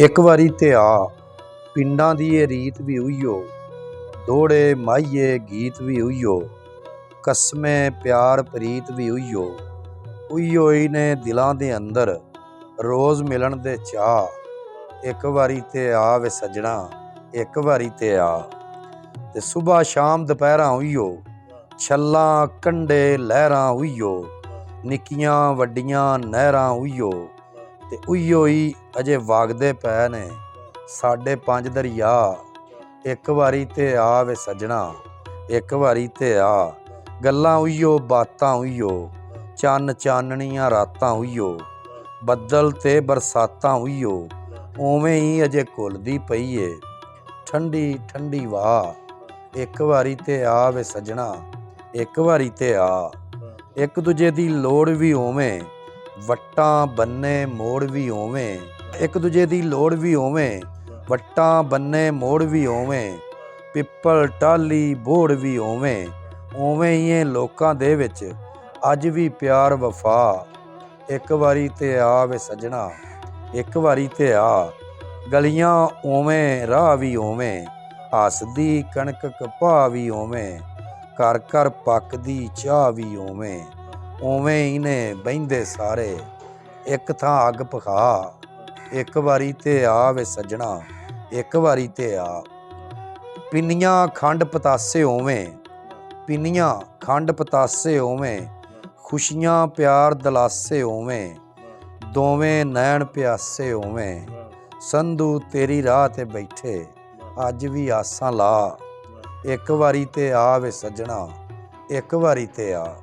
ਇੱਕ ਵਾਰੀ ਤੇ ਆ ਪਿੰਡਾਂ ਦੀ ਇਹ ਰੀਤ ਵੀ ਉਈਓ, ਦੋੜੇ ਮਾਹੀਏ ਗੀਤ ਵੀ ਉਈਓ, ਕਸਮੇ ਪਿਆਰ ਪ੍ਰੀਤ ਵੀ ਉਈਓ, ਉਈਓ ਹੀ ਨੇ ਦਿਲਾਂ ਦੇ ਅੰਦਰ ਰੋਜ਼ ਮਿਲਣ ਦੇ ਚਾਅ। ਇੱਕ ਵਾਰੀ ਤੇ ਆ ਵੇ ਸੱਜਣਾ, ਇੱਕ ਵਾਰੀ ਤੇ ਆ। ਤੇ ਸੁਬਹ ਸ਼ਾਮ ਦੁਪਹਿਰਾਂ ਉਈਓ, ਛੱਲਾਂ ਕੰਢੇ ਲਹਿਰਾਂ ਉਈਓ, ਨਿੱਕੀਆਂ ਵੱਡੀਆਂ ਨਹਿਰਾਂ ਉਈਓ, ਤੇ ਉਈਓ ਹੀ ਅਜੇ ਵਗਦੇ ਪਏ ਨੇ ਸਾਡੇ ਪੰਜ ਦਰਿਆ। ਇੱਕ ਵਾਰੀ ਤੇ ਆ ਵੇ ਸੱਜਣਾ, ਇੱਕ ਵਾਰੀ ਤੇ ਆ। ਗੱਲਾਂ ਉਈਓ, ਬਾਤਾਂ ਉਈਓ, ਚੰਨ ਚਾਨਣੀਆਂ ਰਾਤਾਂ ਉਈਓ, ਬੱਦਲ ਤੇ ਬਰਸਾਤਾਂ ਉਈਓ, ਉਵੇਂ ਹੀ ਅਜੇ ਘੁਲਦੀ ਪਈ ਏ ਠੰਡੀ ਠੰਡੀ ਵਾਹ। ਇੱਕ ਵਾਰੀ ਤੇ ਆ ਵੇ ਸੱਜਣਾ, ਇੱਕ ਵਾਰੀ ਤੇ ਆ। ਇੱਕ ਦੂਜੇ ਦੀ ਲੋੜ ਵੀ ਉਵੇਂ, ਵੱਟਾਂ ਬੰਨੇ ਮੋੜ ਵੀ ਉਵੇਂ, ਇੱਕ ਦੂਜੇ ਦੀ ਲੋੜ ਵੀ ਉਵੇਂ, ਵੱਟਾਂ ਬੰਨੇ ਮੋੜ ਵੀ ਉਵੇਂ, ਪਿੱਪਲ ਟਾਹਲੀ ਬੋੜ ਵੀ ਉਵੇਂ, ਉਵੇਂ ਹੀ ਇਹ ਲੋਕਾਂ ਦੇ ਵਿੱਚ ਅੱਜ ਵੀ ਪਿਆਰ ਵਫਾ। ਇੱਕ ਵਾਰੀ ਤੇ ਆ ਵੇ ਸੱਜਣਾ, ਇੱਕ ਵਾਰੀ ਤੇ ਆ। ਗਲੀਆਂ ਉਵੇਂ, ਰਾਹ ਵੀ ਉਵੇਂ, ਹੱਸਦੀ ਕਣਕ ਕਪਾਹ ਵੀ ਉਵੇਂ, ਘਰ ਘਰ ਪੱਕਦੀ ਚਾਹ ਵੀ ਉਵੇਂ, ਉਵੇਂ ਹੀ ਨੇ ਬਹਿੰਦੇ ਸਾਰੇ ਇੱਕ ਥਾਂ ਅੱਗ ਪਖਾ। ਇੱਕ ਵਾਰੀ ਤੇ ਆ ਵੇ ਸੱਜਣਾ, ਇੱਕ ਵਾਰੀ ਤੇ ਆ। ਪਿੰਨੀਆਂ ਖੰਡ ਪਤਾਸੇ ਉਵੇਂ, ਪਿੰਨੀਆਂ ਖੰਡ ਪਤਾਸੇ ਉਵੇਂ, ਖੁਸ਼ੀਆਂ ਪਿਆਰ ਦਲਾਸੇ ਉਵੇਂ, ਦੋਵੇਂ ਨੈਣ ਪਿਆਸੇ ਉਵੇਂ, ਸੰਧੂ ਤੇਰੀ ਰਾਹ ਤੇ ਬੈਠੇ ਅੱਜ ਵੀ ਆਸਾਂ ਲਾ। ਇੱਕ ਵਾਰੀ ਤੇ ਆ ਵੇ ਸੱਜਣਾ, ਇੱਕ ਵਾਰੀ ਤੇ ਆ।